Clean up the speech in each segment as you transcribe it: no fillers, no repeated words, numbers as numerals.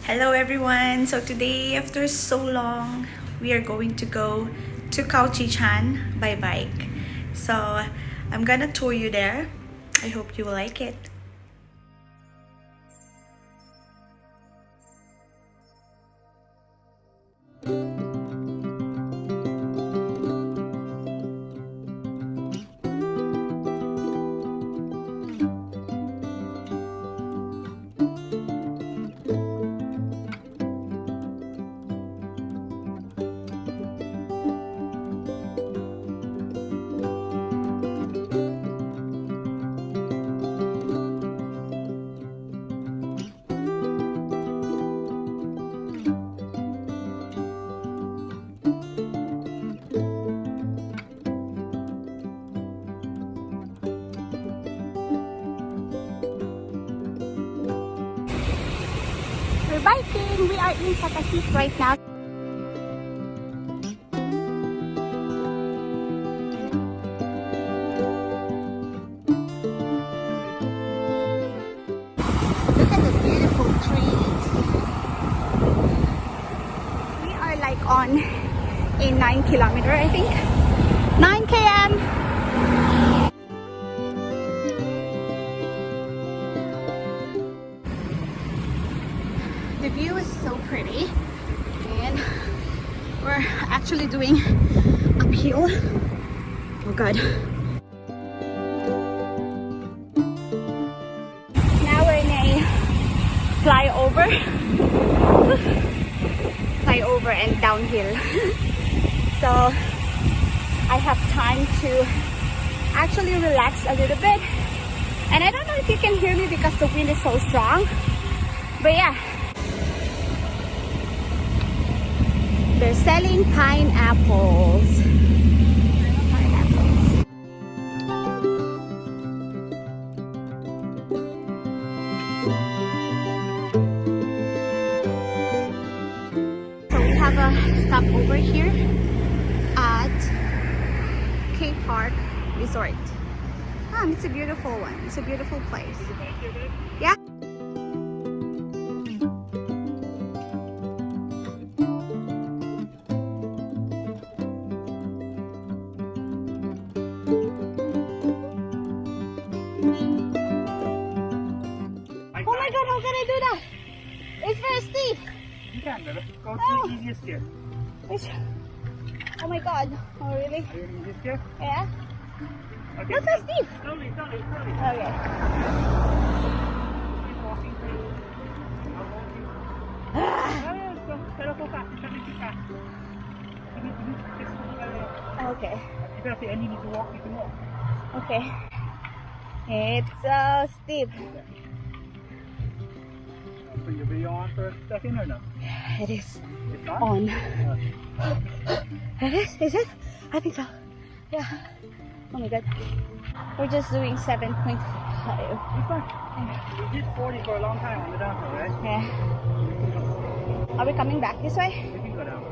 Hello everyone! So today, after so long, we are going to go to Khao Chi Chan by bike. So I'm gonna tour you there. I hope you will like it. We're biking! We are in Sakashik right now. Look at the beautiful trees. We are like on a 9-kilometer, I think. 9 km. The view is so pretty, and we're actually doing uphill. Oh god. Now we're in a flyover and downhill. So I have time to actually relax a little bit. And I don't know if you can hear me because the wind is so strong. But yeah. They're selling pineapples. So we have a stop over here at K Park Resort. It's a beautiful one. It's a beautiful place. Yeah. Oh my god, how can I do that? It's very steep. You can, baby. Go to the easiest gear. Oh my god. Oh really? Are you in the easiest gear? Yeah. Okay. Not so steep. Slowly. Okay. Keep walking, please. I'll hold you. Go. Pero go fast. You can't be too fast. You need to just go. Okay. If you have to, and you need to walk, you can walk. Okay. It's so steep. I'll put your video on for a second or no? It is It's on? on. It is? Is it? I think so. Yeah. Oh my god. We're just doing 7.5. It's fine. We did 40 for a long time on the downhill, right? Yeah. Are we coming back this way? We can go down.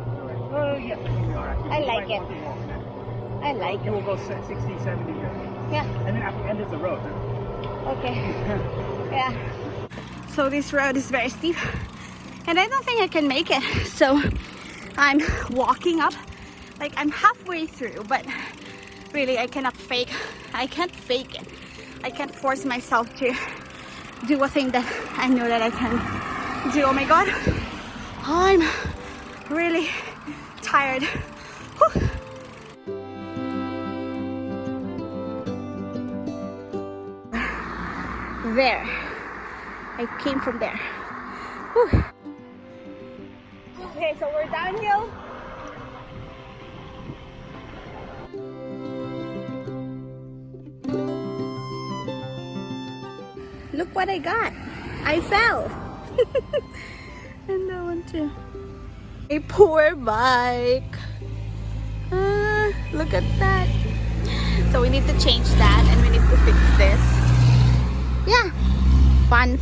Oh, yeah. We are actually. I We like might it. want to walk now. I like You it. will go 60, 70 here. Yeah. And then at the end is the road. Okay. Yeah. So this road is very steep. And I don't think I can make it. So I'm walking up. Like I'm halfway through, but really I can't fake it. I can't force myself to do a thing that I know that I can do. Oh my god. I'm really tired. Whew. There. I came from there. Whew. Okay, so we're downhill. Look what I got. I fell. And I want to. A poor bike. Look at that. So we need to change that and we need to fix this. Yeah. Fun.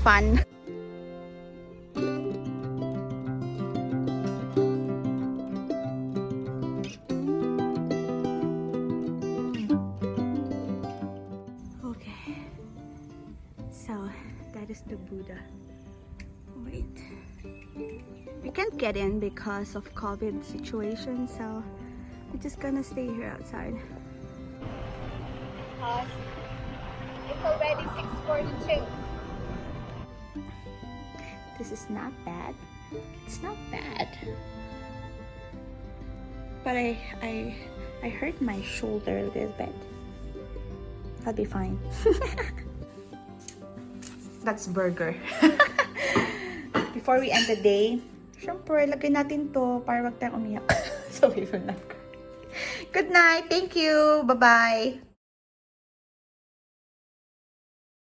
So that is the Buddha. Wait. can't get in because of COVID situation, so we're just gonna stay here outside. It's already 6:42. This is not bad. It's not bad. But I hurt my shoulder a little bit. I'll be fine. That's burger. Before we end the day, syempre, lagay natin to para wag tayong umiyak. So we will not cry. Good night. Thank you. Bye-bye.